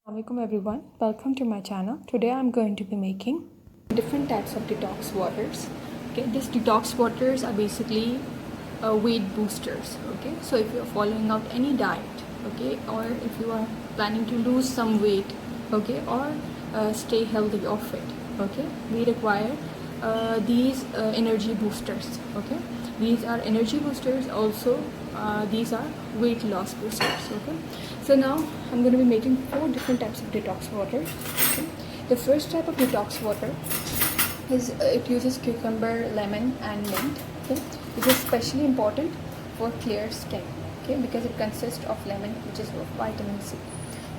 Assalamualaikum everyone, welcome to my channel. Today I'm going to be making different types of detox waters. Okay, these detox waters are basically weight boosters. Okay, so if you're following out any diet, okay, or if you are planning to lose some weight, okay, or stay healthy or fit, okay, we require these energy boosters. Okay, these are energy boosters. Also, these are weight loss boosters. Okay, so now I'm going to be making 4 different types of detox water. Okay? The first type of detox water is it uses cucumber, lemon, and mint. Okay, it is especially important for clear skin. Okay, because it consists of lemon, which is vitamin C.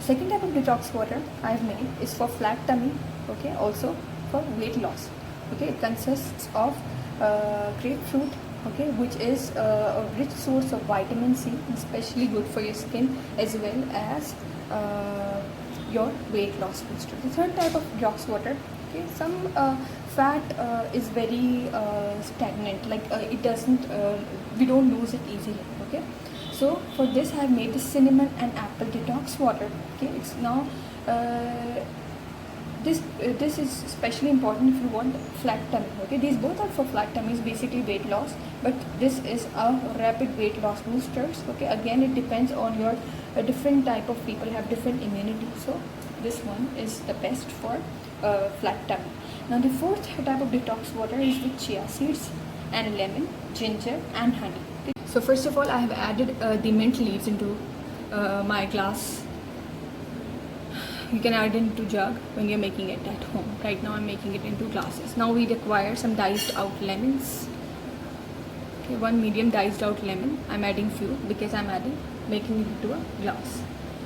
Second type of detox water I've made is for flat tummy. Okay, also for weight loss. Okay, it consists of grapefruit, okay, which is a rich source of vitamin C, especially good for your skin as well as your weight loss booster. The third type of detox water, okay, some fat is very stagnant, like it doesn't we don't lose it easily. Okay, so for this I have made the cinnamon and apple detox water. Okay, it's now this is especially important if you want flat tummy. Okay, these both are for flat tummies, basically weight loss, but this is a rapid weight loss boosters. Okay, again it depends on your different type of people have different immunity, so this one is the best for flat tummy. Now the fourth type of detox water is with chia seeds and lemon, ginger, and honey. Okay. So first of all, I have added the mint leaves into my glass. You can add it into jug when you're making it at home. Right now I'm making it into glasses. Now we require some diced out lemons. Okay, 1 medium diced out lemon. I'm adding few because I'm making it into a glass.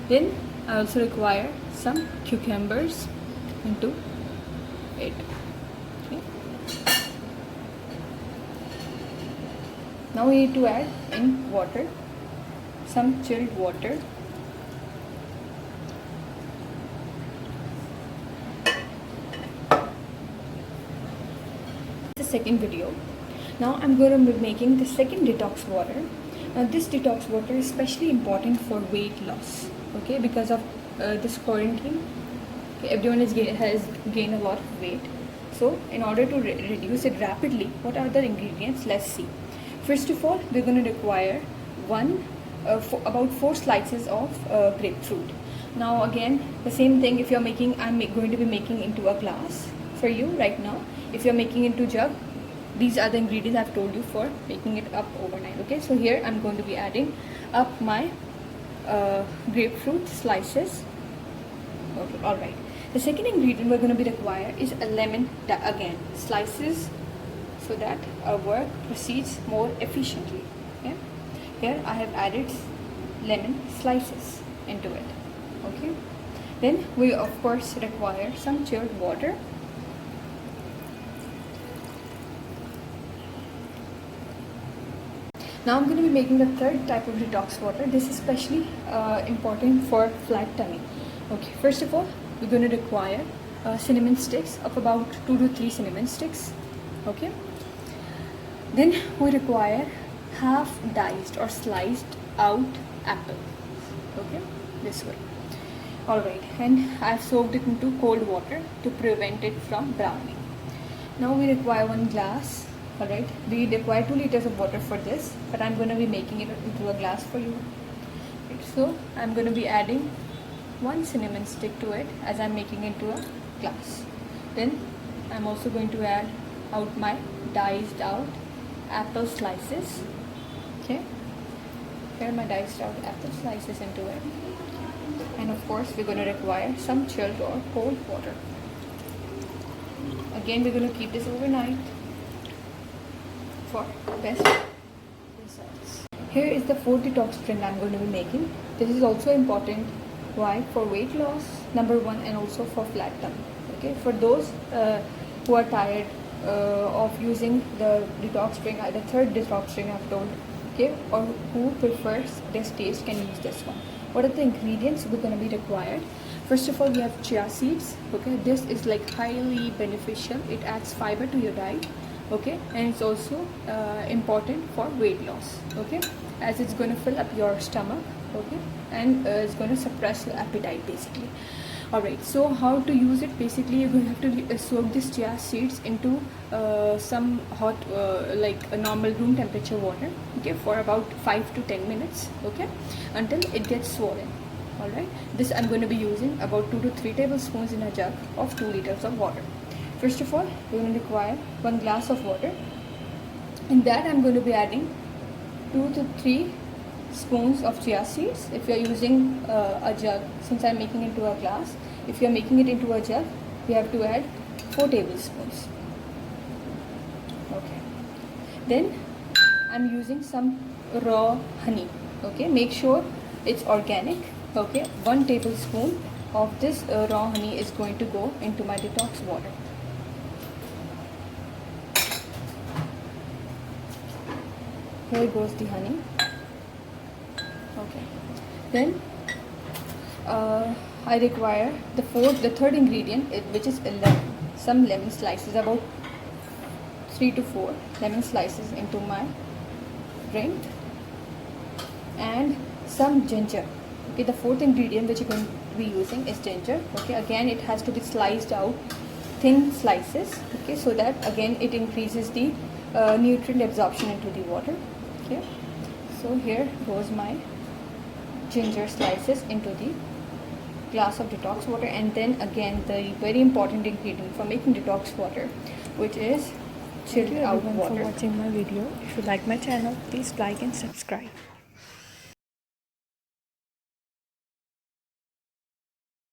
Then I also require some cucumbers into it. Okay. Now we need to add in water, some chilled water. The second video. Now I'm going to be making the second detox water. Now this detox water is especially important for weight loss. Okay, because of this quarantine, okay, everyone has gained a lot of weight. So in order to reduce it rapidly, what are the ingredients? Let's see. First of all, we're going to require about 4 slices of grapefruit. Now again, the same thing. If you're making, I'm going to be making into a glass for you right now. If you're making into jug, these are the ingredients I've told you for making it up overnight. Okay, so here I'm going to be adding up my grapefruit slices. Okay, all right. The second ingredient we're going to be required is a lemon, again slices, so that our work proceeds more efficiently. Okay, here I have added lemon slices into it. Okay, then we of course require some chilled water. Now I'm going to be making the third type of detox water. This is especially important for flat tummy. Okay, first of all, we're going to require cinnamon sticks of about 2 to 3 cinnamon sticks. Okay, then we require half diced or sliced out apple. Okay, this way. All right, and I've soaked it into cold water to prevent it from browning. Now we require 1 glass. Alright, we require 2 liters of water for this, but I'm going to be making it into a glass for you. Right, so I'm going to be adding 1 cinnamon stick to it as I'm making it into a glass. Then I'm also going to add out my diced out apple slices. Okay, here are my diced out apple slices into it. And of course we're going to require some chilled or cold water. Again, we're going to keep this overnight for best results. Here is the 4th detox drink I'm going to be making. This is also important. Why? For weight loss, number 1, and also for flat tummy. Okay, for those who are tired of using the detox drink, the third detox drink I've told, okay, or who prefers this taste can use this one. What are the ingredients we're going to be required? First of all, we have chia seeds. Okay, this is like highly beneficial. It adds fiber to your diet. Okay, and it's also important for weight loss. Okay, as it's going to fill up your stomach. Okay, and it's going to suppress your appetite basically. Alright, so how to use it? Basically, you're going to have to soak these chia seeds into some hot, like a normal room temperature water, okay, for about 5 to 10 minutes, okay, until it gets swollen. Alright, this I'm going to be using about 2 to 3 tablespoons in a jug of 2 liters of water. First of all, we're going to require 1 glass of water. In that, I'm going to be adding 2 to 3 spoons of chia seeds. If you are using a jug, since I'm making it into a glass, if you are making it into a jug, you have to add 4 tablespoons. Okay. Then I'm using some raw honey. Okay, make sure it's organic. Okay, 1 tablespoon of this raw honey is going to go into my detox water. Here goes the honey. Okay, then I require the third ingredient, which is lemon. Some lemon slices, about 3 to 4 lemon slices into my drink, and some ginger. Okay, the fourth ingredient which you're going to be using is ginger. Okay, again it has to be sliced out thin slices. Okay, so that again it increases the nutrient absorption into the water. Okay, so here goes my ginger slices into the glass of detox water. And then again the very important ingredient for making detox water, which is chilled out water. Thank you everyone for watching my video. If you like my channel, please like and subscribe.